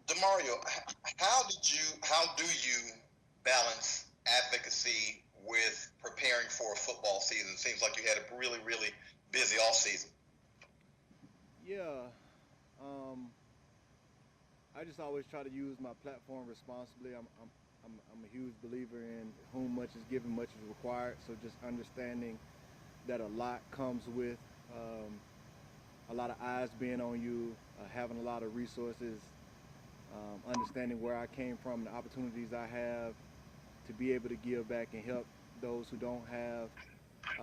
Demario, how do you balance advocacy with preparing for a football season? It seems like you had a really busy off season. Yeah, um, I just always try to use my platform responsibly. I'm a huge believer in whom much is given, much is required. So just understanding that a lot comes with a lot of eyes being on you, having a lot of resources, understanding where I came from, the opportunities I have to be able to give back and help those who don't have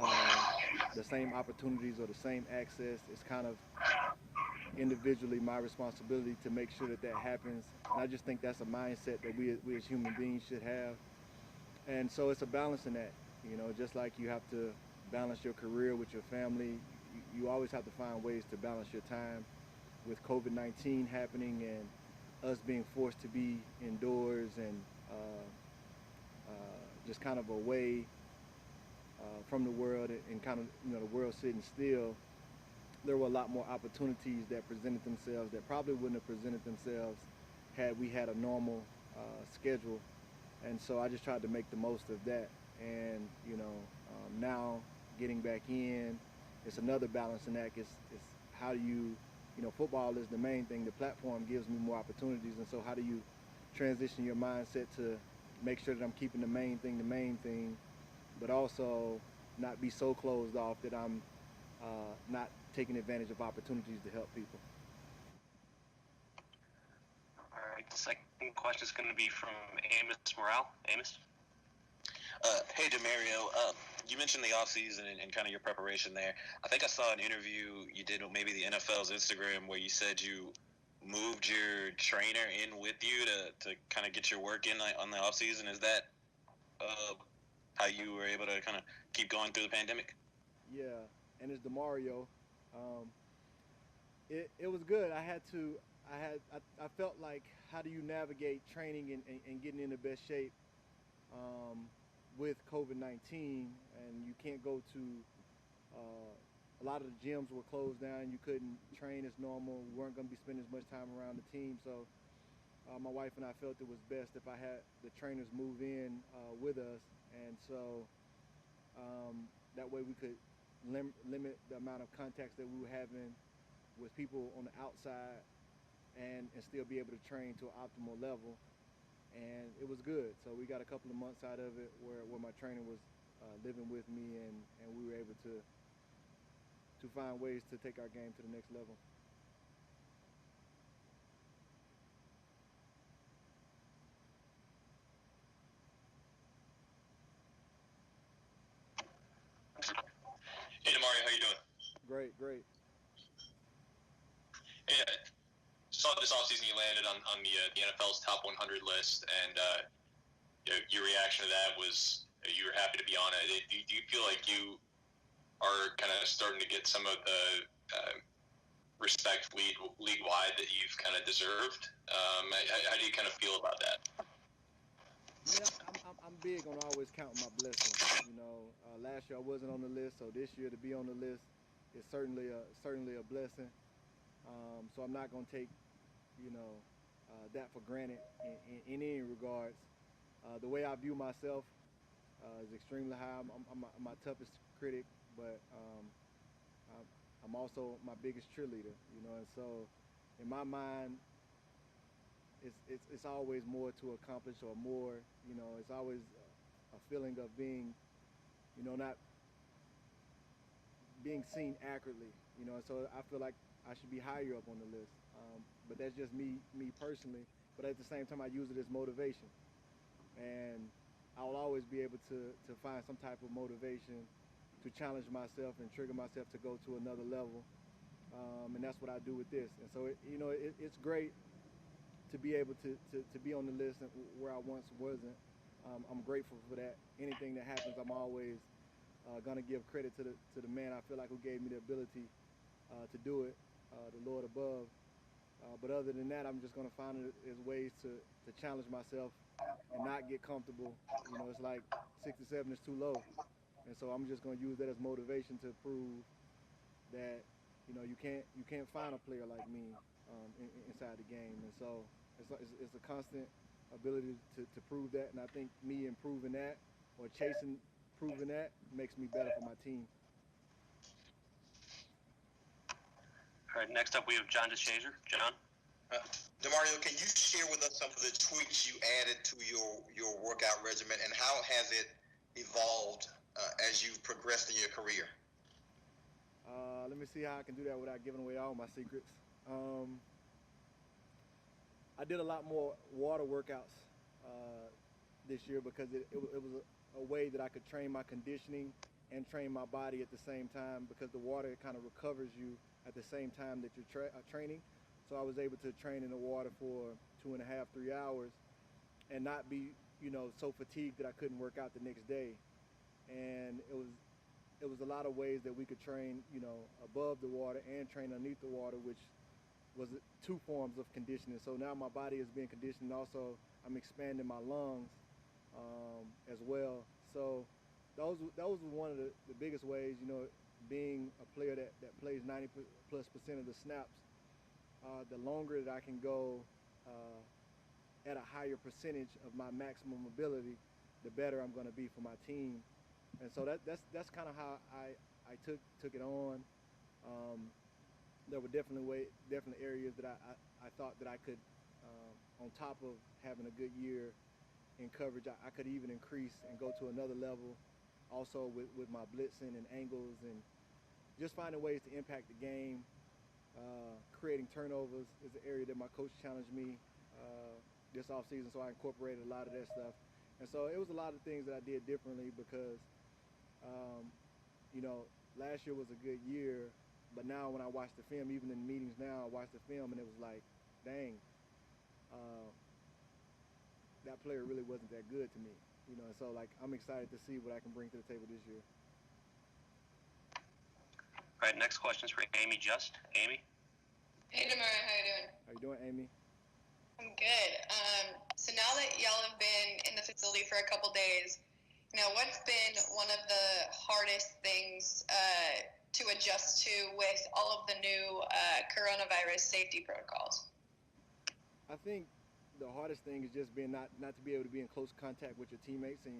uh, the same opportunities or the same access. It's kind of individually my responsibility to make sure that that happens. And I just think that's a mindset that we as human beings should have. And so it's a balance in that. You know, just like you have to balance your career with your family, you always have to find ways to balance your time. With COVID-19 happening and us being forced to be indoors and just kind of away from the world and kind of the world sitting still, there were a lot more opportunities that presented themselves that probably wouldn't have presented themselves had we had a normal schedule. And so I just tried to make the most of that. And now getting back in, it's another balancing act. It's how do football is the main thing. The platform gives me more opportunities, and so how do you transition your mindset to make sure that I'm keeping the main thing, but also not be so closed off that I'm not taking advantage of opportunities to help people. All right. The second question is going to be from Amos Morale. Amos. Hey, Demario. You mentioned the offseason and kind of your preparation there. I think I saw an interview you did with maybe the NFL's Instagram where you said you moved your trainer in with you to kind of get your work in on the offseason. Is that uh, how you were able to kind of keep going through the pandemic? Yeah, and it's Demario. Um, it was good. I felt like how do you navigate training and getting in the best shape um, with COVID-19, and you can't go to a lot of the gyms were closed down. You couldn't train as normal. We weren't going to be spending as much time around the team. So my wife and I felt it was best if I had the trainers move in with us, and so that way we could limit the amount of contacts that we were having with people on the outside and still be able to train to an optimal level. And it was good. So we got a couple of months out of it where my trainer was living with me, and we were able to find ways to take our game to the next level. Hey, Demario, how you doing? Great, great. Hey, saw this offseason you landed on the NFL's top 100 list, and your reaction to that was you were happy to be on it. Do you feel like you are kind of starting to get some of the respect league wide that you've kind of deserved? How do you kind of feel about that? Yeah, I'm big on always counting my blessings. Last year I wasn't on the list, so this year to be on the list is certainly a blessing. So I'm not going to take you know that for granted in any regards. The way I view myself is extremely high. I'm my toughest critic, but I'm, I'm also my biggest cheerleader. And so in my mind, it's always more to accomplish or more. It's always a feeling of being, not being seen accurately. And so I feel like I should be higher up on the list. But that's just me personally. But at the same time, I use it as motivation, and I'll always be able to find some type of motivation to challenge myself and trigger myself to go to another level. And that's what I do with this. And so it's great to be able to be on the list where I once wasn't. I'm grateful for that. Anything that happens, I'm always gonna give credit to the man I feel like who gave me the ability to do it, the Lord above. But other than that, I'm just gonna find it as ways to challenge myself and not get comfortable. It's like 67 is too low, and so I'm just gonna use that as motivation to prove that you can't find a player like me inside the game. And so It's a constant ability to prove that, and I think me improving that or chasing proving that makes me better for my team. All right, next up we have John DeShazer. John? Demario, can you share with us some of the tweaks you added to your workout regimen, and how has it evolved as you've progressed in your career? Let me see how I can do that without giving away all my secrets. I did a lot more water workouts this year because it was a way that I could train my conditioning and train my body at the same time, because the water kind of recovers you at the same time that you're training. So I was able to train in the water for 2.5, 3 hours and not be, so fatigued that I couldn't work out the next day. And it was a lot of ways that we could train, above the water and train underneath the water, which was 2 forms of conditioning. So now my body is being conditioned. Also, I'm expanding my lungs as well. So those were one of the biggest ways, being a player that plays 90+% of the snaps. The longer that I can go at a higher percentage of my maximum ability, the better I'm going to be for my team. And so that's kind of how I took it on. There were definitely areas that I thought that I could, on top of having a good year in coverage, I could even increase and go to another level. Also with my blitzing and angles, and just finding ways to impact the game. Creating turnovers is an area that my coach challenged me this offseason, so I incorporated a lot of that stuff. And so it was a lot of things that I did differently because, last year was a good year, but now when I watch the film, even in meetings now, I watch the film and it was like, dang, that player really wasn't that good to me. And so I'm excited to see what I can bring to the table this year. All right, next question is for Amy Just. Amy? Hey, Demario, how you doing? How you doing, Amy? I'm good. So now that y'all have been in the facility for a couple days, what's been one of the hardest things to adjust to with all of the new coronavirus safety protocols? I think the hardest thing is just being not to be able to be in close contact with your teammates and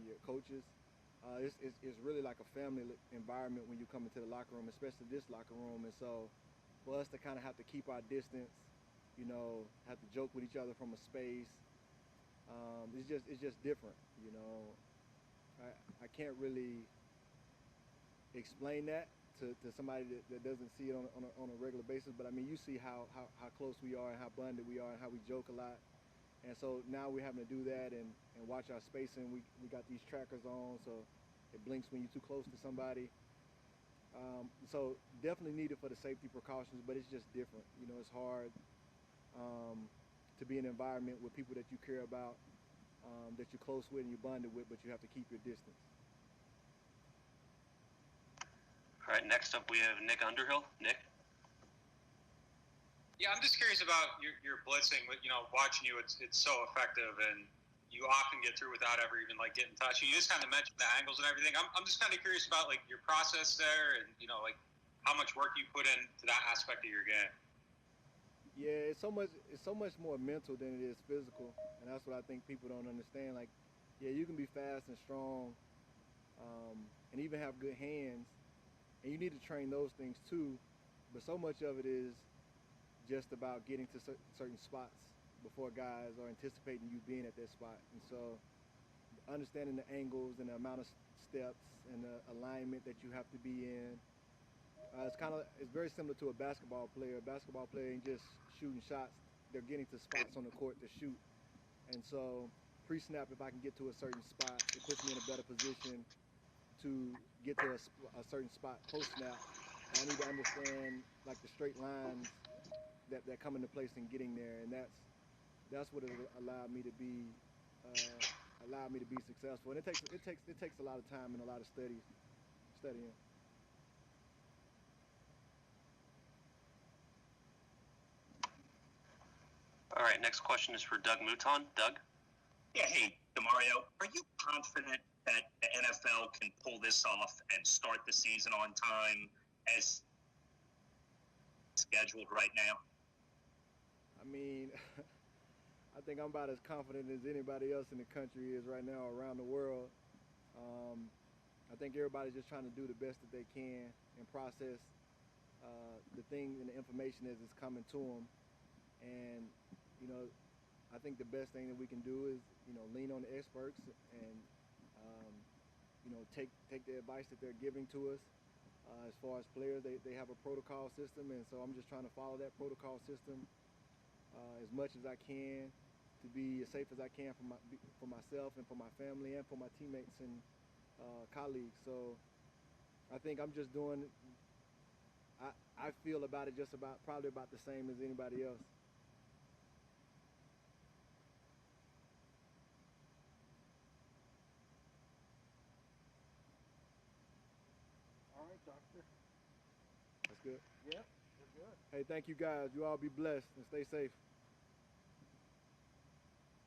your coaches. It's really like a family environment when you come into the locker room, especially this locker room. And so for us to kind of have to keep our distance, have to joke with each other from a space, it's just different. I can't really explain that to somebody that doesn't see it on a regular basis. But I mean, you see how close we are and how bonded we are and how we joke a lot. And so now we're having to do that and watch our spacing. We got these trackers on, so it blinks when you're too close to somebody. So definitely needed for the safety precautions, but it's just different. It's hard to be in an environment with people that you care about, that you're close with and you're bonded with, but you have to keep your distance. All right, next up we have Nick Underhill. Nick? Yeah, I'm just curious about your blitzing. Watching you, it's so effective, and you often get through without ever even getting in touch. You just kind of mentioned the angles and everything. I'm just kind of curious about your process there, and how much work you put into that aspect of your game. Yeah, it's so much more mental than it is physical, and that's what I think people don't understand. You can be fast and strong, and even have good hands, and you need to train those things too. But so much of it is just about getting to certain spots before guys are anticipating you being at that spot. And so understanding the angles and the amount of steps and the alignment that you have to be in, it's very similar to a basketball player. A basketball player ain't just shooting shots, they're getting to spots on the court to shoot. And so pre-snap, if I can get to a certain spot, it puts me in a better position to get to a certain spot post-snap. And I need to understand the straight lines that come into place in getting there, and that's what it allowed me to be successful. And it takes a lot of time and a lot of studying. All right, next question is for Doug Mouton. Doug? Yeah, hey, Demario, are you confident that the NFL can pull this off and start the season on time as scheduled right now? I mean, think I'm about as confident as anybody else in the country is right now around the world. I think everybody's just trying to do the best that they can and process the thing and the information as it's coming to them. And, you know, I think the best thing that we can do is, you know, lean on the experts and, you know, take the advice that they're giving to us. As far as players, they have a protocol system, and so I'm just trying to follow that protocol system as much as I can to be as safe as I can for myself and for my family and for my teammates and colleagues. So I think I'm just doing, I feel about it just about, probably about the same as anybody else. All right, doctor. That's good. Yep, we're good. Hey, thank you guys. You all be blessed and stay safe.